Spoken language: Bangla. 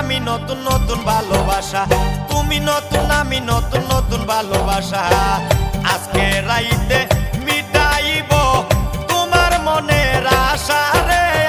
আমি নতুন নতুন ভালোবাসা, তুমি নতুন আমি নতুন নতুন ভালোবাসা। আজকে রাইতে মিটাইব তোমার মনের আশা রে।